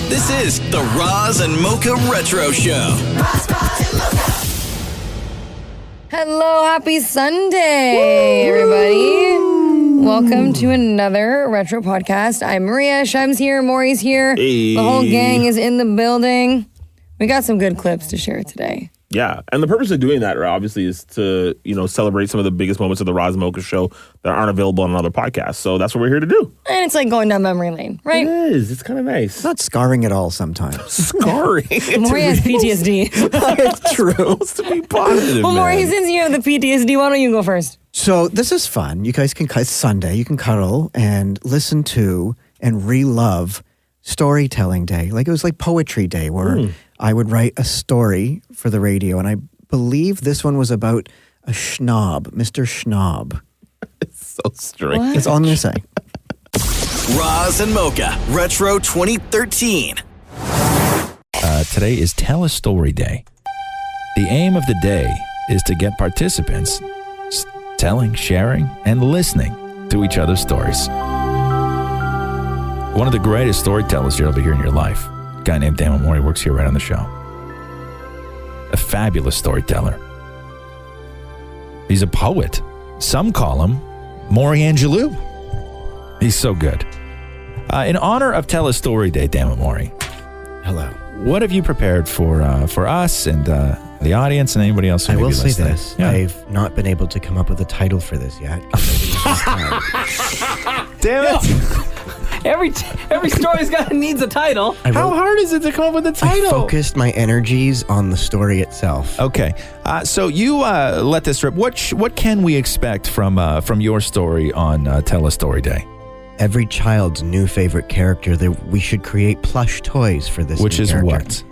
This is the Roz and Mocha Retro Show. Hello, happy Sunday, everybody. Welcome to another Retro Podcast. I'm Maria, Shem's here, Maury's here. Hey. The whole gang is in the building. We got some good clips to share today. Yeah, and the purpose of doing that, obviously, is to, celebrate some of the biggest moments of the Roz Mocha Show that aren't available on another podcast. So that's what we're here to do. And it's like going down memory lane, right? It is. It's kind of nice. It's not scarring at all sometimes. Scarring. Maury has PTSD. It's true. It's to be positive, Well, Maury, man. since you have the PTSD, why don't you go first? So this is fun. You guys can, it's Sunday, you can cuddle and listen to and re-love Storytelling Day. Like it was like Poetry Day where I would write a story for the radio, and I believe this one was about a schnob, Mr. Schnob. It's so strange. What? That's all I'm going to say. Roz and Mocha Retro 2013. Today is Tell a Story Day. The aim of the day is to get participants telling, sharing, and listening to each other's stories. One of the greatest storytellers you'll ever hear in your life, a guy named Dan Maury, works here right on the show. A fabulous storyteller. He's a poet. Some call him Maury Angelou. He's so good. In honor of Tell a Story Day, Dan Maury, Hello. what have you prepared for us and the audience and anybody else who I may will be say listening? this. Yeah. I've not been able to come up with a title for this yet. Damn it. Every story's needs a title. How hard is it to come up with a I title? focused my energies on the story itself. Okay, so you let this rip. What can we expect from your story on Tell a Story Day? Every child's new favorite character, that we should create plush toys for this. Which new is character. what?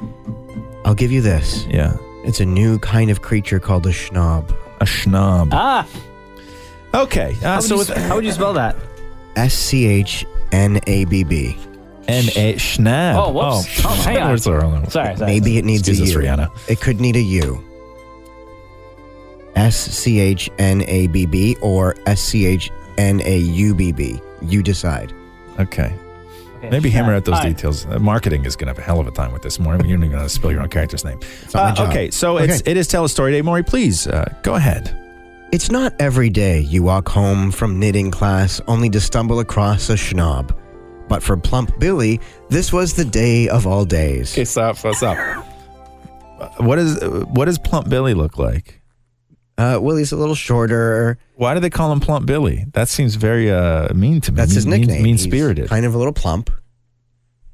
I'll give you this. Yeah, It's a new kind of creature called a schnob. a schnob. Okay, How would you spell that? SCHNABB. N-A, schnob. Oh, whoops. Oh, hang on. Sorry. Maybe it needs Excuse a us, U. Rihanna. It could need a U. SCHNABB or SCHNAUBB. You decide. Okay. Maybe hammer out those details. Marketing is going to have a hell of a time with this, Maury. You don't even know how to spell your own character's name. not my job. Okay, so Okay. it is Tell a Story Day. Maury, please, go ahead. It's not every day you walk home from knitting class only to stumble across a schnob. But for Plump Billy, this was the day of all days. Okay, stop. What does Plump Billy look like? Well, he's a little shorter. Why do they call him Plump Billy? That seems very mean to me. That's his nickname. Mean-spirited. He's kind of a little plump.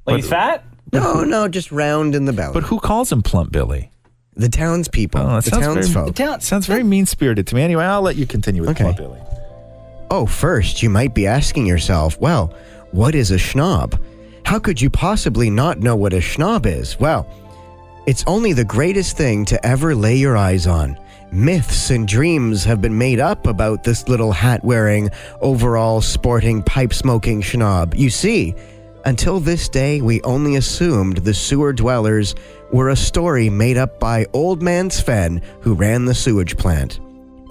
Like he's fat? No, just round in the belly. But who calls him Plump Billy? The townspeople. Oh, that the sounds townsfolk. Sounds very mean-spirited to me. Anyway, I'll let you continue with Okay. Plump Billy. Oh, first, you might be asking yourself, well, what is a schnob? How could you possibly not know what a schnob is? Well, it's only the greatest thing to ever lay your eyes on. Myths and dreams have been made up about this little hat-wearing, overall-sporting, pipe-smoking schnob. You see, until this day, we only assumed the sewer dwellers were a story made up by Old Man Sven, who ran the sewage plant.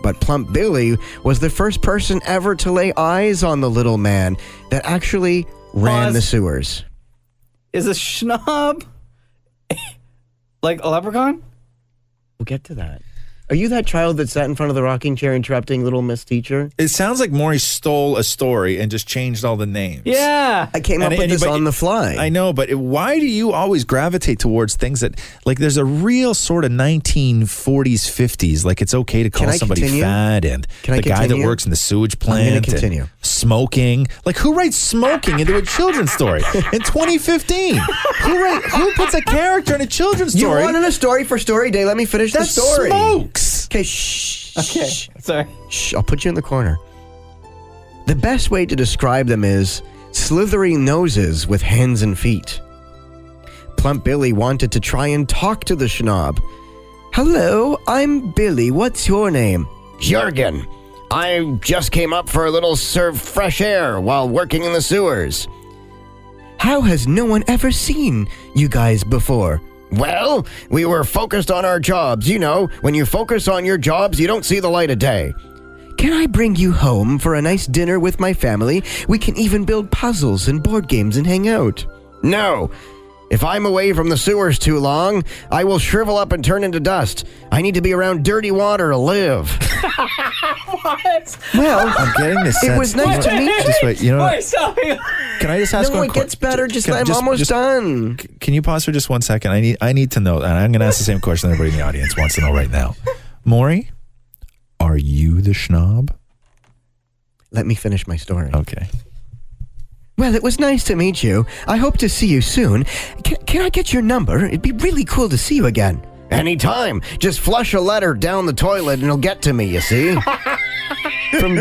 But Plump Billy was the first person ever to lay eyes on the little man that actually ran the sewers. Is a schnob like a leprechaun? We'll get to that. Are you that child that sat in front of the rocking chair interrupting little Miss Teacher? It sounds like Maury stole a story and just changed all the names. Yeah. I came up with this on the fly. I know, but why do you always gravitate towards things that, like, there's a real sort of 1940s, 50s, like it's okay to call somebody continue? fat, and Can I the guy that continue? works in the sewage plant. I'm going and to continue. Smoking. Like, who writes smoking into a children's story in 2015? Who puts a character in a children's You story wanted a story for Story Day. Let me finish the that story. smokes? Okay, shh. Okay. Sorry. Shh, I'll put you in the corner. The best way to describe them is slithery noses with hands and feet. Plump Billy wanted to try and talk to the schnob. Hello, I'm Billy. What's your name? Jurgen. I just came up for a little fresh air while working in the sewers. How has no one ever seen you guys before? Well, we were focused on our jobs. You know, when you focus on your jobs, you don't see the light of day. Can I bring you home for a nice dinner with my family? We can even build puzzles and board games and hang out. No. If I'm away from the sewers too long, I will shrivel up and turn into dust. I need to be around dirty water to live. What? Well, I'm getting this sense. it was nice to meet you. Just wait, you know what? Wait, stop. Can I just ask No, one it gets better. I'm almost done. Can you pause for just 1 second? I need to know, and I'm going to ask the same question everybody in the audience wants to know right now. Maury, are you the schnob? Let me finish my story. Okay. Well, it was nice to meet you. I hope to see you soon. Can I get your number? It'd be really cool to see you again. Anytime. Just flush a letter down the toilet and it'll get to me, you see? From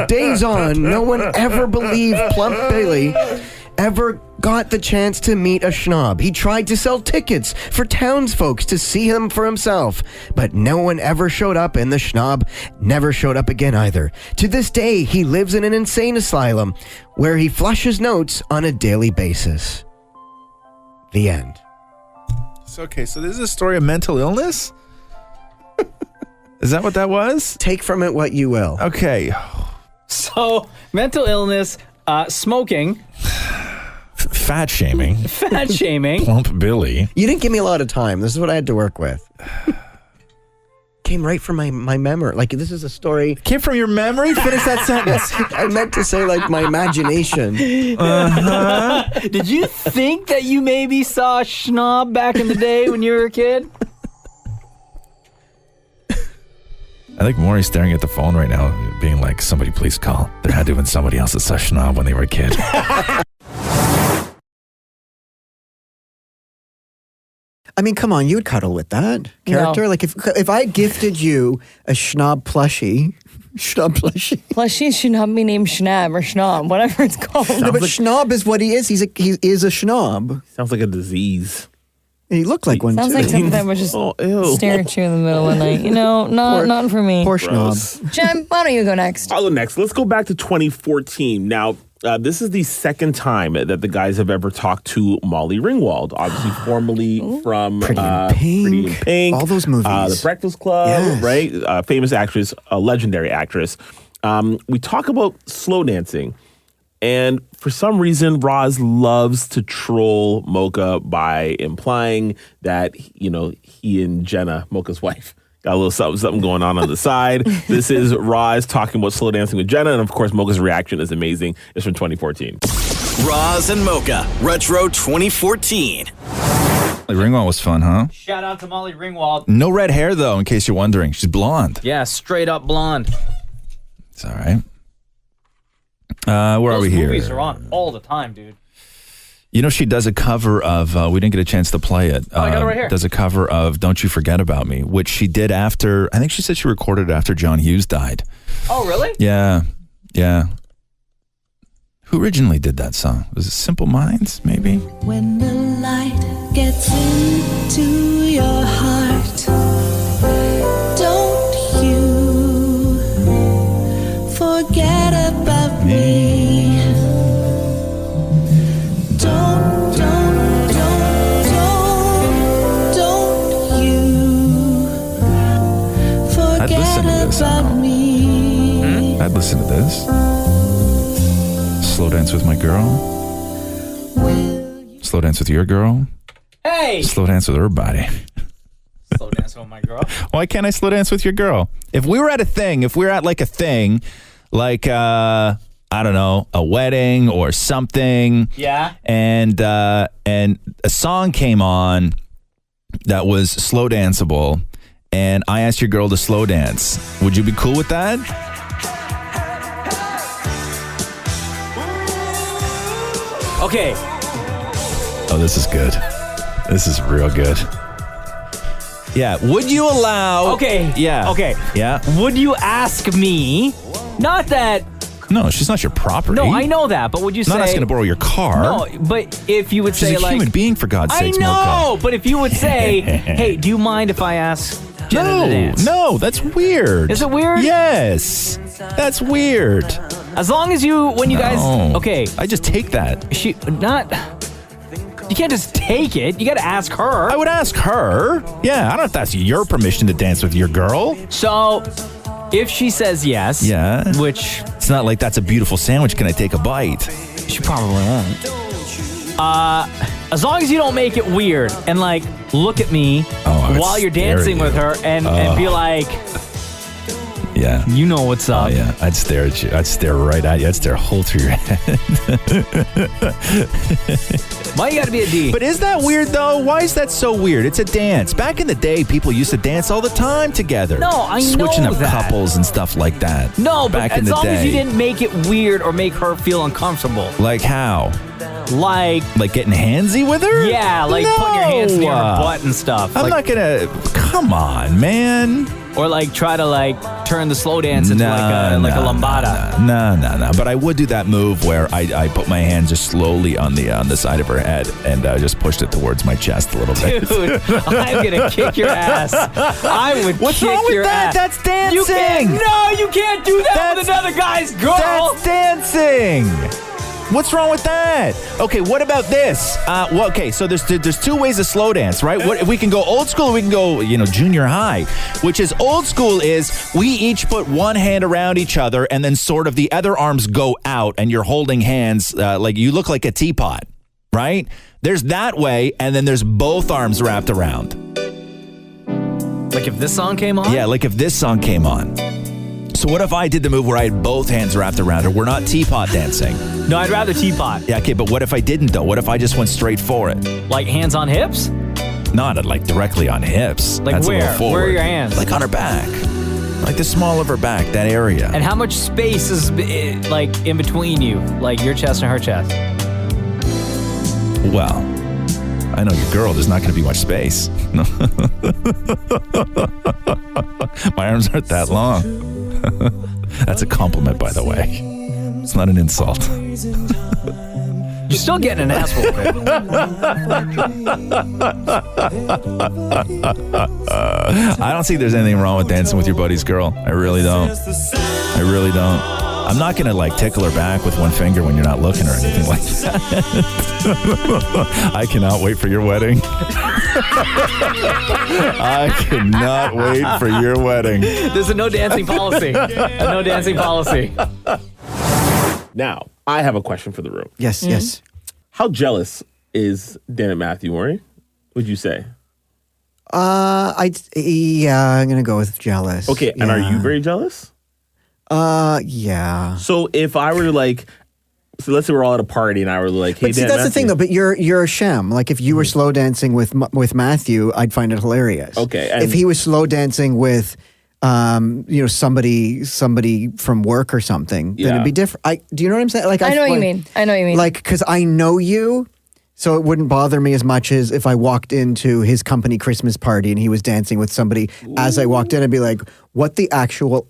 days on, no one ever believed Plump Billy ever got the chance to meet a schnob. He tried to sell tickets for townsfolk to see him for himself, but no one ever showed up, and the schnob never showed up again either. To this day, he lives in an insane asylum where he flushes notes on a daily basis. The end. Okay, so this is a story of mental illness? Is that what that was? Take from it what you will. Okay. So, mental illness, smoking, Fat shaming. Plump Billy. You didn't give me a lot of time. This is what I had to work with. Came right from my memory. Like, this is a story. Came from your memory? Finish that sentence. I meant to say, like, my imagination. Did you think that you maybe saw a schnob back in the day when you were a kid? I think Maury's staring at the phone right now, being like, somebody please call. There had to have been somebody else that saw schnob when they were a kid. I mean, come on, you would cuddle with that character. No. Like, if I gifted you a schnob plushie. Plushie should not be named Schnab or Schnob, whatever it's called. No, but schnob is what he is. He is a schnob. Sounds like a disease. And he looked like one, Sounds too. like something that would just stare at you in the middle of the night. You know, not for me. Poor schnob. Jem, why don't you go next? I'll go next. Let's go back to 2014. Now, this is the second time that the guys have ever talked to Molly Ringwald, obviously formerly from Pretty in Pink. All those movies. The Breakfast Club, Yes. right? Famous actress, a legendary actress. We talk about slow dancing. And for some reason, Roz loves to troll Mocha by implying that, you know, he and Jenna, Mocha's wife, got a little something going on the side. This is Roz talking about slow dancing with Jenna. And of course, Mocha's reaction is amazing. It's from 2014. Roz and Mocha Retro 2014. Ringwald was fun, huh? Shout out to Molly Ringwald. No red hair, though, in case you're wondering. She's blonde. Yeah, straight up blonde. It's all right. Where are we here? Those movies are on all the time, dude. You know, she does a cover of, we didn't get a chance to play it. I got it right here. Does a cover of Don't You Forget About Me, which she did after, I think she said she recorded it after John Hughes died. Oh, really? Yeah. Who originally did that song? Was it Simple Minds, maybe? When the light gets into your heart, don't you forget about me. Don't you forget about me. I'd listen to this. Slow dance with my girl. Slow dance with your girl. Hey! Slow dance with her body. Slow dance with my girl. Why can't I slow dance with your girl? If we were at a thing, like I don't know, a wedding or something. Yeah. And a song came on that was slow danceable, and I asked your girl to slow dance. Would you be cool with that? Okay. Oh, this is good. This is real good. Yeah. Would you allow? Okay. Yeah. Okay. Yeah. Would you ask me? Not that. No, she's not your property. No, I know that, but would you say? I'm not asking to borrow your car. No, but if you would She's say a like human being, for God's sakes, I know, Mocha. but if you would say, "Hey, do you mind if I ask Jenna to dance?" No, that's weird. Is it weird? Yes, that's weird. As long as when you guys, okay, I just take that. You can't just take it. You got to ask her. I would ask her. Yeah, I don't know if that's your permission to dance with your girl. So, if she says yes, Yeah, which it's not like that's a beautiful sandwich. Can I take a bite? she probably won't. As long as you don't make it weird and like look at me while you're dancing with her and be like, yeah, you know what's up. Oh, yeah, I'd stare at you. I'd stare right at you. I'd stare whole through your head. Why you gotta be a D? But is that weird though? Why is that so weird? It's a dance. Back in the day, people used to dance all the time together. No, I know switching up that. couples and stuff like that. No, back but in as the long day. as you didn't make it weird or make her feel uncomfortable. Like how? Like getting handsy with her? Yeah, like putting your hands near her butt and stuff. I'm not gonna. Come on, man. Or like try to like turn the slow dance into like a lambada. No. But I would do that move where I put my hand just slowly on the side of her head and just pushed it towards my chest a little bit. Dude, I'm gonna kick your ass. I would What's kick wrong with your that? ass. That's dancing. You can't do that with another guy's girl. That's dancing. What's wrong with that? Okay, what about this? Okay, so there's two ways to slow dance, right? What we can go old school, or we can go junior high. Which is old school is we each put one hand around each other and then sort of the other arms go out and you're holding hands like you look like a teapot, right? There's that way, and then there's both arms wrapped around. Like if this song came on? Yeah, like if this song came on. So what if I did the move where I had both hands wrapped around her? We're not teapot dancing. No, I'd rather teapot. Yeah, okay, but what if I didn't though? What if I just went straight for it? Like hands on hips? Not like directly on hips. Like That's where? A little forward. Where are your hands? Like on her back. Like the small of her back, that area. And how much space is like in between you? Like your chest and her chest? Well, I know your girl, there's not going to be much space. My arms aren't that long. That's a compliment, by the way. It's not an insult. You're still getting an ass whooping. I don't think there's anything wrong with dancing with your buddy's girl. I really don't. I'm not going to like tickle her back with one finger when you're not looking or anything like that. I cannot wait for your wedding. I cannot wait for your wedding. There's a no dancing policy. Now, I have a question for the room. Yes, yes. How jealous is Dan and Matthew, Maury? Would you say? I'm gonna go with jealous. Okay, and are you very jealous? Yeah. So if I were like, so let's say we're all at a party and I were like, hey, But see, Dan, that's the Matthew. thing, though. But you're a sham. Like if you were slow dancing with Matthew, I'd find it hilarious. Okay, if he was slow dancing with, somebody from work or something, then it'd be different. Do you know what I'm saying? Like I know what you mean. Like because I know you. So it wouldn't bother me as much as if I walked into his company Christmas party and he was dancing with somebody. As I walked in, I'd be like, what the actual...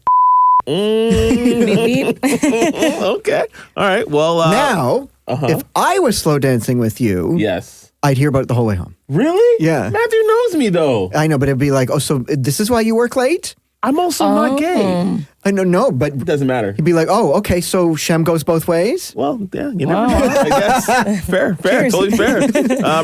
Beep, beep. Okay. All right. Well, now, if I was slow dancing with you, yes, I'd hear about it the whole way home. Really? Yeah. Matthew knows me though. I know, but it'd be like, oh, so this is why you work late? I'm also not gay. I know, no, but It doesn't matter. he'd be like, oh, okay, so Shem goes both ways? Well, yeah, you never know. I guess. Fair, Cheers. totally fair.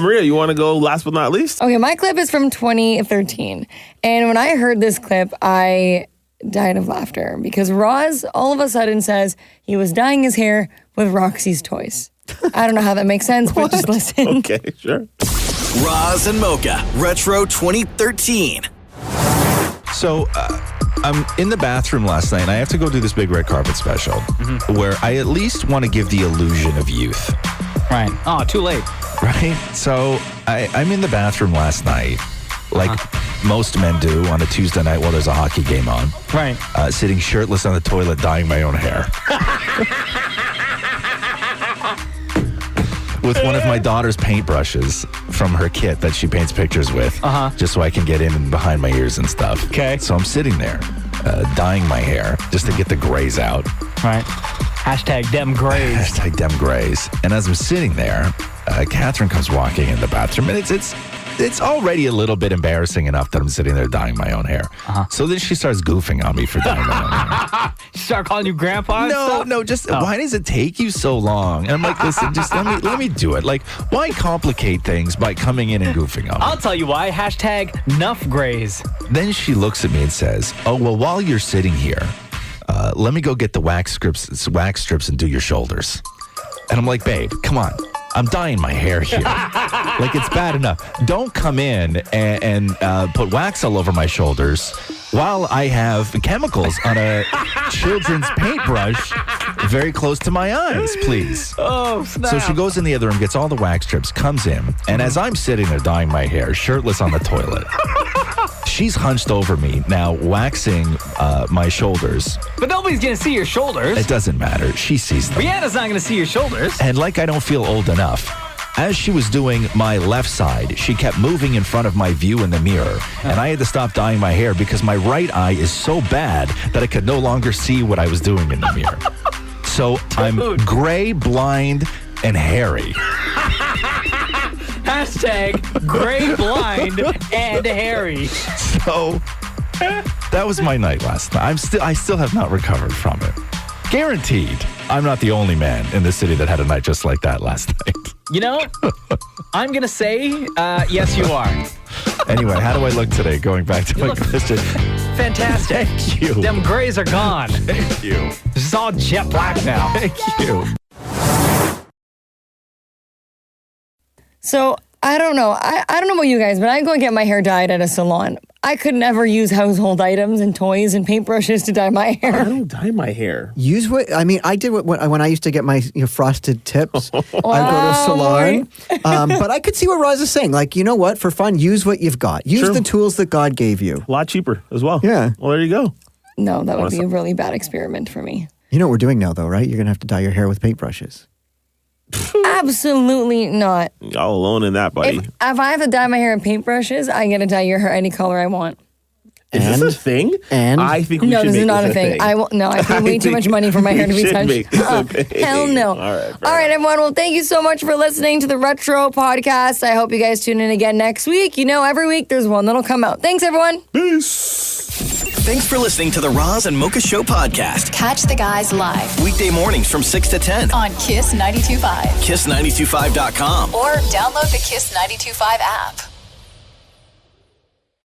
Maria, you want to go last but not least? Okay, my clip is from 2013. And when I heard this clip, I died of laughter because Roz all of a sudden says he was dyeing his hair with Roxy's toys. I don't know how that makes sense, but just listen. Okay, sure. Roz and Mocha Retro 2013. So I'm in the bathroom last night, and I have to go do this big red carpet special where I at least want to give the illusion of youth. Right. Oh, too late. Right? So I'm in the bathroom last night, like most men do on a Tuesday night while there's a hockey game on. Right. Sitting shirtless on the toilet, dyeing my own hair. With one of my daughter's paintbrushes from her kit that she paints pictures with, just so I can get in and behind my ears and stuff. Okay. So I'm sitting there, dyeing my hair just to get the grays out. Right. Hashtag dem grays. Hashtag dem grays. And as I'm sitting there, Catherine comes walking in the bathroom, and it's already a little bit embarrassing enough that I'm sitting there dyeing my own hair. So then she starts goofing on me for dyeing my own hair. She start calling you grandpa? and stuff? No, just why does it take you so long? And I'm like, listen, just let me do it. Like, why complicate things by coming in and goofing on me? I'll tell you why. Hashtag nuff grays. Then she looks at me and says, oh, well, while you're sitting here, let me go get the wax strips and do your shoulders. And I'm like, babe, come on. I'm dyeing my hair here. Like, it's bad enough. Don't come in and put wax all over my shoulders while I have chemicals on a children's paintbrush very close to my eyes, please. Oh, snap. So she goes in the other room, gets all the wax strips, comes in, and as I'm sitting there dyeing my hair, shirtless on the toilet, she's hunched over me now, waxing my shoulders. But nobody's going to see your shoulders. It doesn't matter. She sees them. Brianna's not going to see your shoulders. And like I don't feel old enough, as she was doing my left side, she kept moving in front of my view in the mirror. And I had to stop dyeing my hair because my right eye is so bad that I could no longer see what I was doing in the mirror. So I'm gray, blind, and hairy. Hashtag gray, blind, and hairy. So that was my night last night. I still have not recovered from it. Guaranteed, I'm not the only man in this city that had a night just like that last night. You know, I'm going to say, yes, you are. Anyway, how do I look today? Going back to my question. Fantastic. Thank you. Them grays are gone. Thank you. This is all jet black now. Thank you. So I don't know. I don't know about you guys, but I go and get my hair dyed at a salon. I could never use household items and toys and paintbrushes to dye my I hair. don't dye my hair. Use what I mean. I did when I used to get my frosted tips. I'd go to a salon, but I could see what Roz is saying. Like, you know what? For fun, use what you've got. Use True. the tools that God gave you. A lot cheaper as well. Yeah. Well, there you go. No, that would be a really bad experiment for me. You know what we're doing now, though, right? You're gonna have to dye your hair with paintbrushes. Absolutely not. Y'all alone in that, buddy. If I have to dye my hair in paintbrushes, I get to dye your hair any color I want. Is this a thing? And? I think we No, should this make is not this a thing. I pay way too much money for my hair to be we should touched. make this a thing. Hell no. All right, fair All right, everyone. Well, thank you so much for listening to the Retro Podcast. I hope you guys tune in again next week. You know, every week there's one that'll come out. Thanks, everyone. Peace. Thanks for listening to the Roz and Mocha Show podcast. Catch the guys live Weekday mornings from 6 to 10. on Kiss 92.5 Kiss925.com. or download the Kiss 92.5 app.